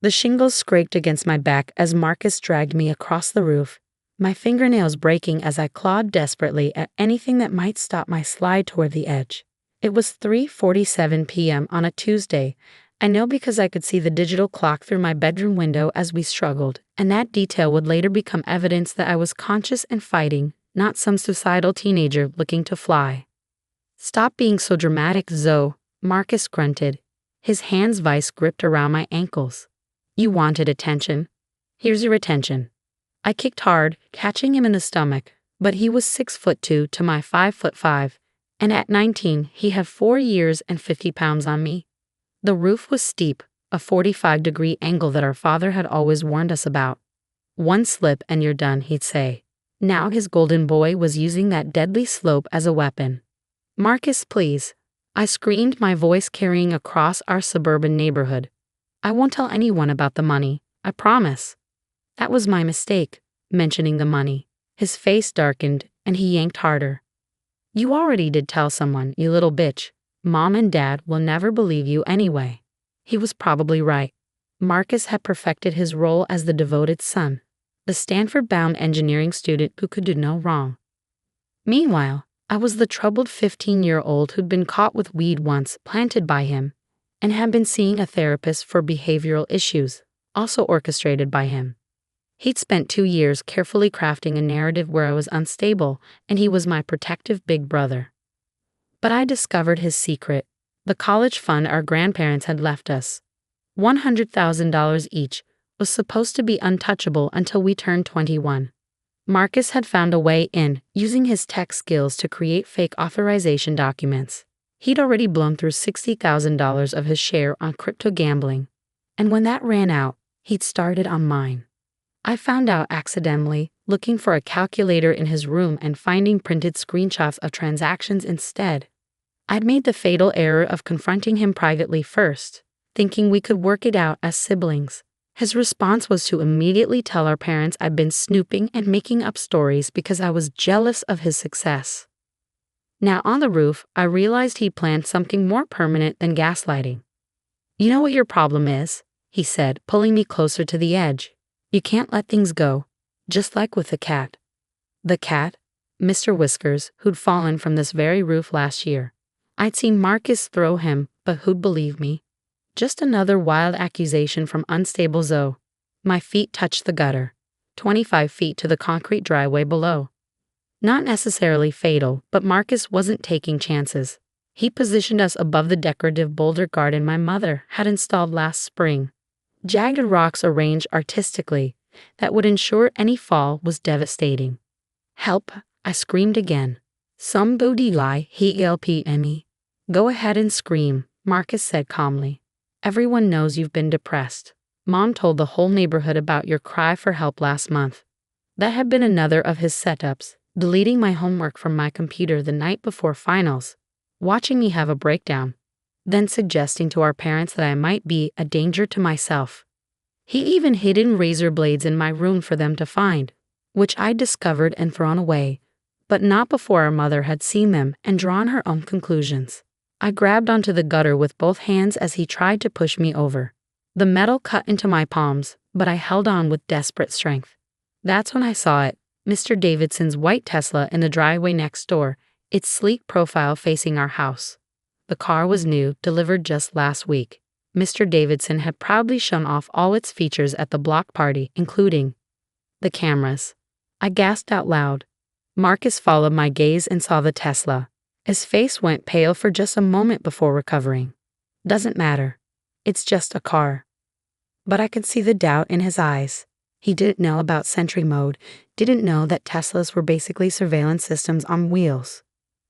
The shingles scraped against my back as Marcus dragged me across the roof, my fingernails breaking as I clawed desperately at anything that might stop my slide toward the edge. It was 3:47 p.m. on a Tuesday. I know because I could see the digital clock through my bedroom window as we struggled, and that detail would later become evidence that I was conscious and fighting, not some suicidal teenager looking to fly. "Stop being so dramatic, Zoe," Marcus grunted, his hands vice gripped around my ankles. "You wanted attention. Here's your attention." I kicked hard, catching him in the stomach, but he was 6'2" to my 5'5", and at 19 he had 4 years and 50 pounds on me. The roof was steep, a 45-degree angle that our father had always warned us about. "One slip and you're done," he'd say. Now his golden boy was using that deadly slope as a weapon. "Marcus, please," I screamed, my voice carrying across our suburban neighborhood. "I won't tell anyone about the money, I promise." That was my mistake, mentioning the money. His face darkened, and he yanked harder. "You already did tell someone, you little bitch. Mom and Dad will never believe you anyway." He was probably right. Marcus had perfected his role as the devoted son, the Stanford-bound engineering student who could do no wrong. Meanwhile, I was the troubled 15-year-old who'd been caught with weed once planted by him, and had been seeing a therapist for behavioral issues, also orchestrated by him. He'd spent 2 years carefully crafting a narrative where I was unstable, and he was my protective big brother. But I discovered his secret, the college fund our grandparents had left us. $100,000 each was supposed to be untouchable until we turned 21. Marcus had found a way in, using his tech skills to create fake authorization documents. He'd already blown through $60,000 of his share on crypto gambling, and when that ran out, he'd started on mine. I found out accidentally, looking for a calculator in his room and finding printed screenshots of transactions instead. I'd made the fatal error of confronting him privately first, thinking we could work it out as siblings. His response was to immediately tell our parents I'd been snooping and making up stories because I was jealous of his success. Now on the roof, I realized he'd planned something more permanent than gaslighting. "You know what your problem is?" he said, pulling me closer to the edge. "You can't let things go, just like with the cat." The cat? Mr. Whiskers, who'd fallen from this very roof last year. I'd seen Marcus throw him, but who'd believe me? Just another wild accusation from unstable Zoe. My feet touched the gutter, 25 feet to the concrete driveway below. Not necessarily fatal, but Marcus wasn't taking chances. He positioned us above the decorative boulder garden my mother had installed last spring. Jagged rocks arranged artistically that would ensure any fall was devastating. "Help," I screamed again. "Somebody lie, help me." "Go ahead and scream," Marcus said calmly. "Everyone knows you've been depressed. Mom told the whole neighborhood about your cry for help last month." That had been another of his setups, deleting my homework from my computer the night before finals, watching me have a breakdown, then suggesting to our parents that I might be a danger to myself. He even hidden razor blades in my room for them to find, which I discovered and thrown away, but not before our mother had seen them and drawn her own conclusions. I grabbed onto the gutter with both hands as he tried to push me over. The metal cut into my palms, but I held on with desperate strength. That's when I saw it, Mr. Davidson's white Tesla in the driveway next door, its sleek profile facing our house. The car was new, delivered just last week. Mr. Davidson had proudly shown off all its features at the block party, including the cameras. I gasped out loud. Marcus followed my gaze and saw the Tesla. His face went pale for just a moment before recovering. "Doesn't matter. It's just a car." But I could see the doubt in his eyes. He didn't know about Sentry Mode, didn't know that Teslas were basically surveillance systems on wheels.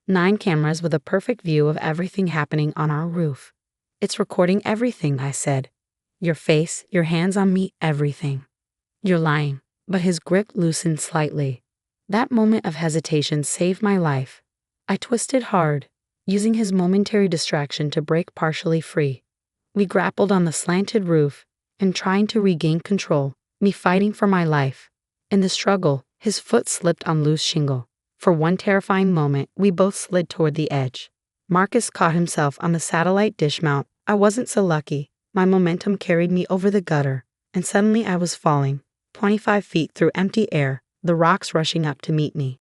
9 cameras with a perfect view of everything happening on our roof. "It's recording everything," I said. "Your face, your hands on me, everything." "You're lying." But his grip loosened slightly. That moment of hesitation saved my life. I twisted hard, using his momentary distraction to break partially free. We grappled on the slanted roof, and trying to regain control, me fighting for my life. In the struggle, his foot slipped on loose shingle. For one terrifying moment, we both slid toward the edge. Marcus caught himself on the satellite dish mount. I wasn't so lucky. My momentum carried me over the gutter, and suddenly I was falling, 25 feet through empty air, the rocks rushing up to meet me.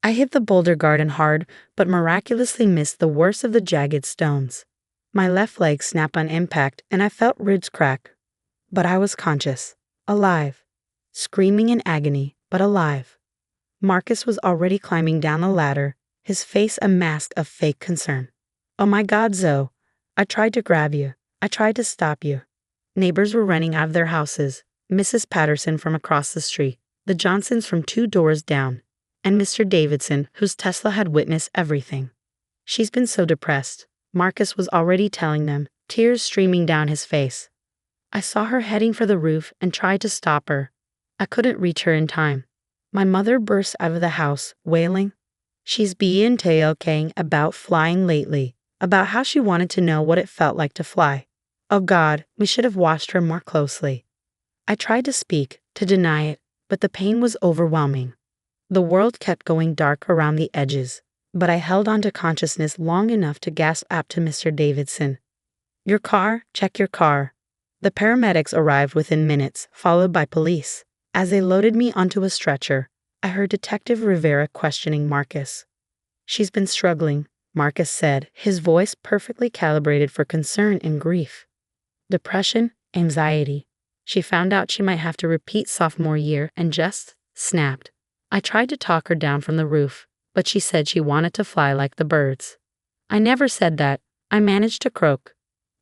I hit the boulder garden hard, but miraculously missed the worst of the jagged stones. My left leg snapped on impact, and I felt ribs crack. But I was conscious, alive, screaming in agony, but alive. Marcus was already climbing down the ladder, his face a mask of fake concern. "Oh my God, Zoe, I tried to grab you. I tried to stop you." Neighbors were running out of their houses, Mrs. Patterson from across the street, the Johnsons from 2 doors down, and Mr. Davidson, whose Tesla had witnessed everything. "She's been so depressed," Marcus was already telling them, tears streaming down his face. I saw her heading for the roof and tried to stop her. I couldn't reach her in time. My mother burst out of the house, wailing. She's been talking about flying lately, about how she wanted to know what it felt like to fly. Oh God, we should have watched her more closely. I tried to speak, to deny it, but the pain was overwhelming. The world kept going dark around the edges, but I held on to consciousness long enough to gasp out to Mr. Davidson. "Your car? Check your car." The paramedics arrived within minutes, followed by police. As they loaded me onto a stretcher, I heard Detective Rivera questioning Marcus. "She's been struggling," Marcus said, his voice perfectly calibrated for concern and grief. "Depression, anxiety. She found out she might have to repeat sophomore year and just snapped. I tried to talk her down from the roof, but she said she wanted to fly like the birds." "I never said that," I managed to croak.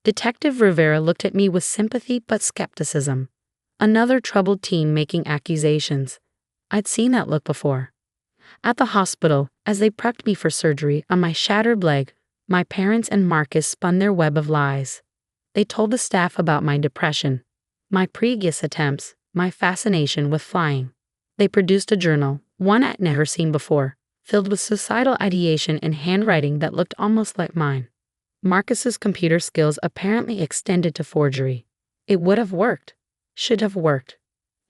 Detective Rivera looked at me with sympathy but skepticism. Another troubled teen making accusations. I'd seen that look before. At the hospital, as they prepped me for surgery on my shattered leg, my parents and Marcus spun their web of lies. They told the staff about my depression, my previous attempts, my fascination with flying. They produced a journal, one I'd never seen before, filled with suicidal ideation and handwriting that looked almost like mine. Marcus's computer skills apparently extended to forgery. It would have worked. Should have worked.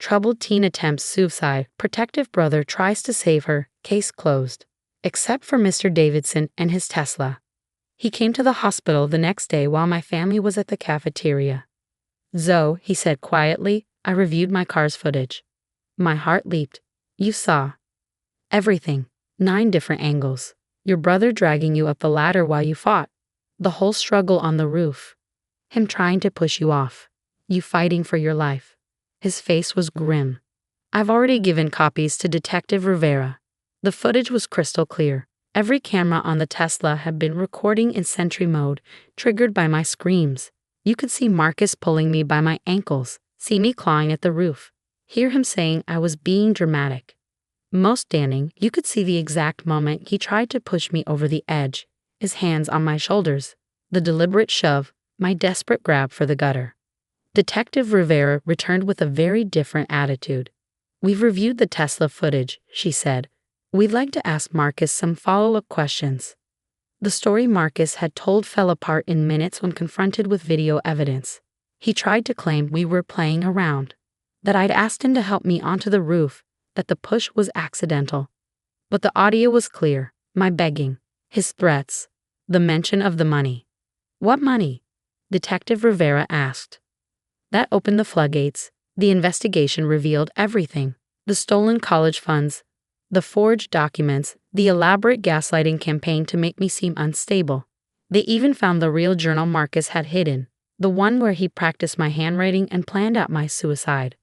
Troubled teen attempts suicide, protective brother tries to save her, case closed. Except for Mr. Davidson and his Tesla. He came to the hospital the next day while my family was at the cafeteria. "Zoe," he said quietly, I reviewed my car's footage. My heart leaped. "You saw everything, 9 different angles. Your brother dragging you up the ladder while you fought. The whole struggle on the roof. Him trying to push you off. You fighting for your life." His face was grim. "I've already given copies to Detective Rivera." The footage was crystal clear. Every camera on the Tesla had been recording in sentry mode, triggered by my screams. You could see Marcus pulling me by my ankles, see me clawing at the roof, hear him saying I was being dramatic. Most damning, you could see the exact moment he tried to push me over the edge, his hands on my shoulders, the deliberate shove, my desperate grab for the gutter. Detective Rivera returned with a very different attitude. "We've reviewed the Tesla footage," she said. "We'd like to ask Marcus some follow-up questions." The story Marcus had told fell apart in minutes when confronted with video evidence. He tried to claim we were playing around, that I'd asked him to help me onto the roof, that the push was accidental. But the audio was clear, my begging, his threats, the mention of the money. "What money?" Detective Rivera asked. That opened the floodgates. The investigation revealed everything. The stolen college funds, the forged documents, the elaborate gaslighting campaign to make me seem unstable. They even found the real journal Marcus had hidden, the one where he practiced my handwriting and planned out my suicide.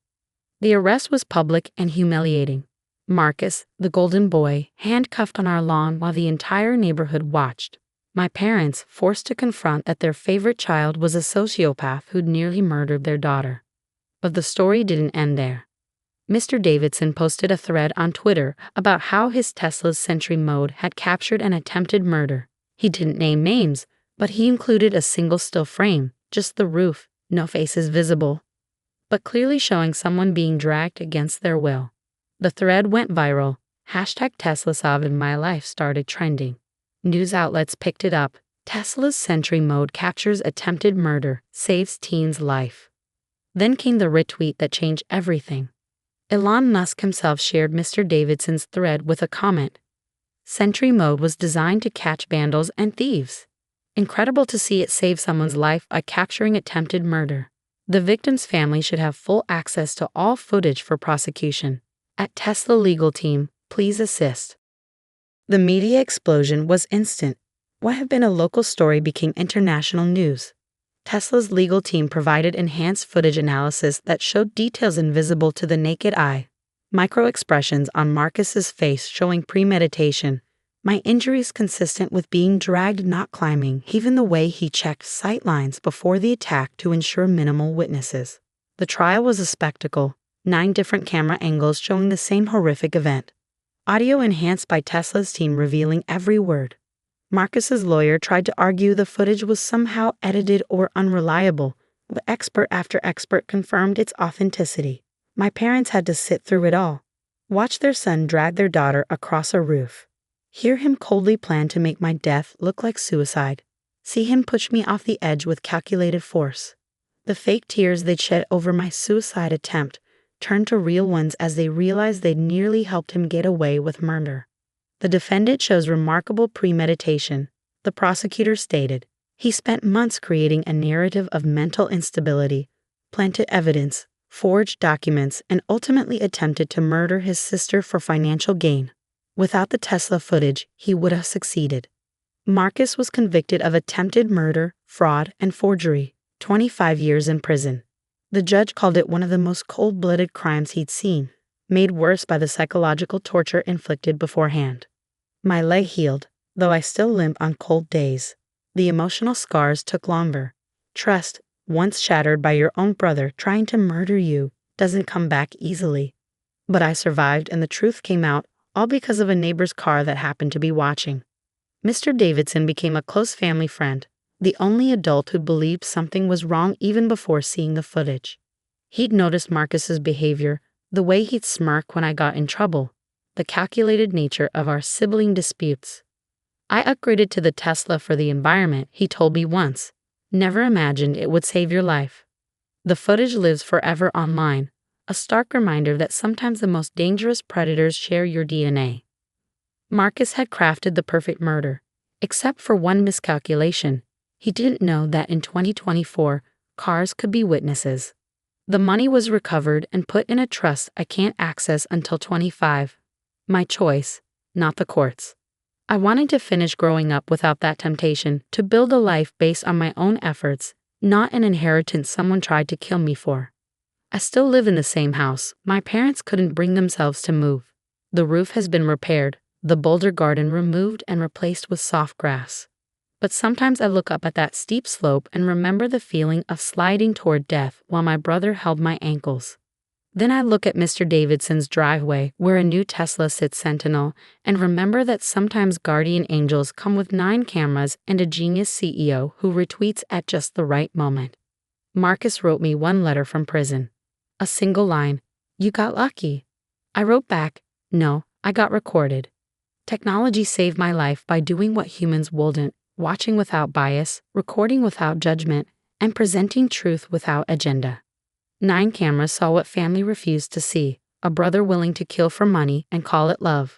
The arrest was public and humiliating. Marcus, the golden boy, handcuffed on our lawn while the entire neighborhood watched. My parents forced to confront that their favorite child was a sociopath who'd nearly murdered their daughter. But the story didn't end there. Mr. Davidson posted a thread on Twitter about how his Tesla's sentry mode had captured an attempted murder. He didn't name names, but he included a single still frame, just the roof, no faces visible, but clearly showing someone being dragged against their will. The thread went viral. #Tesla saved my life started trending. News outlets picked it up. Tesla's sentry mode captures attempted murder, saves teen's life. Then came the retweet that changed everything. Elon Musk himself shared Mr. Davidson's thread with a comment. Sentry mode was designed to catch vandals and thieves. Incredible to see it save someone's life by capturing attempted murder. The victim's family should have full access to all footage for prosecution. At Tesla legal team, please assist. The media explosion was instant. What had been a local story became international news. Tesla's legal team provided enhanced footage analysis that showed details invisible to the naked eye. Micro-expressions on Marcus's face showing premeditation. My injuries consistent with being dragged, not climbing, even the way he checked sight lines before the attack to ensure minimal witnesses. The trial was a spectacle, 9 different camera angles showing the same horrific event. Audio enhanced by Tesla's team revealing every word. Marcus's lawyer tried to argue the footage was somehow edited or unreliable, but expert after expert confirmed its authenticity. My parents had to sit through it all. Watch their son drag their daughter across a roof. Hear him coldly plan to make my death look like suicide. See him push me off the edge with calculated force. The fake tears they'd shed over my suicide attempt turned to real ones as they realized they'd nearly helped him get away with murder. The defendant shows remarkable premeditation. The prosecutor stated, he spent months creating a narrative of mental instability, planted evidence, forged documents, and ultimately attempted to murder his sister for financial gain. Without the Tesla footage, he would have succeeded. Marcus was convicted of attempted murder, fraud, and forgery, 25 years in prison. The judge called it one of the most cold-blooded crimes he'd seen, made worse by the psychological torture inflicted beforehand. My leg healed, though I still limp on cold days. The emotional scars took longer. Trust, once shattered by your own brother trying to murder you, doesn't come back easily. But I survived and the truth came out, all because of a neighbor's car that happened to be watching. Mr. Davidson became a close family friend, the only adult who believed something was wrong even before seeing the footage. He'd noticed Marcus's behavior, the way he'd smirk when I got in trouble, the calculated nature of our sibling disputes. I upgraded to the Tesla for the environment, he told me once. Never imagined it would save your life. The footage lives forever online, a stark reminder that sometimes the most dangerous predators share your DNA. Marcus had crafted the perfect murder, except for one miscalculation. He didn't know that in 2024, cars could be witnesses. The money was recovered and put in a trust I can't access until 25. My choice, not the courts. I wanted to finish growing up without that temptation, to build a life based on my own efforts, not an inheritance someone tried to kill me for. I still live in the same house. My parents couldn't bring themselves to move. The roof has been repaired, the boulder garden removed and replaced with soft grass. But sometimes I look up at that steep slope and remember the feeling of sliding toward death while my brother held my ankles. Then I look at Mr. Davidson's driveway where a new Tesla sits sentinel and remember that sometimes guardian angels come with 9 cameras and a genius CEO who retweets at just the right moment. Marcus wrote me one letter from prison. A single line, "You got lucky." I wrote back, "No, I got recorded." Technology saved my life by doing what humans wouldn't, watching without bias, recording without judgment, and presenting truth without agenda. 9 cameras saw what family refused to see, a brother willing to kill for money and call it love.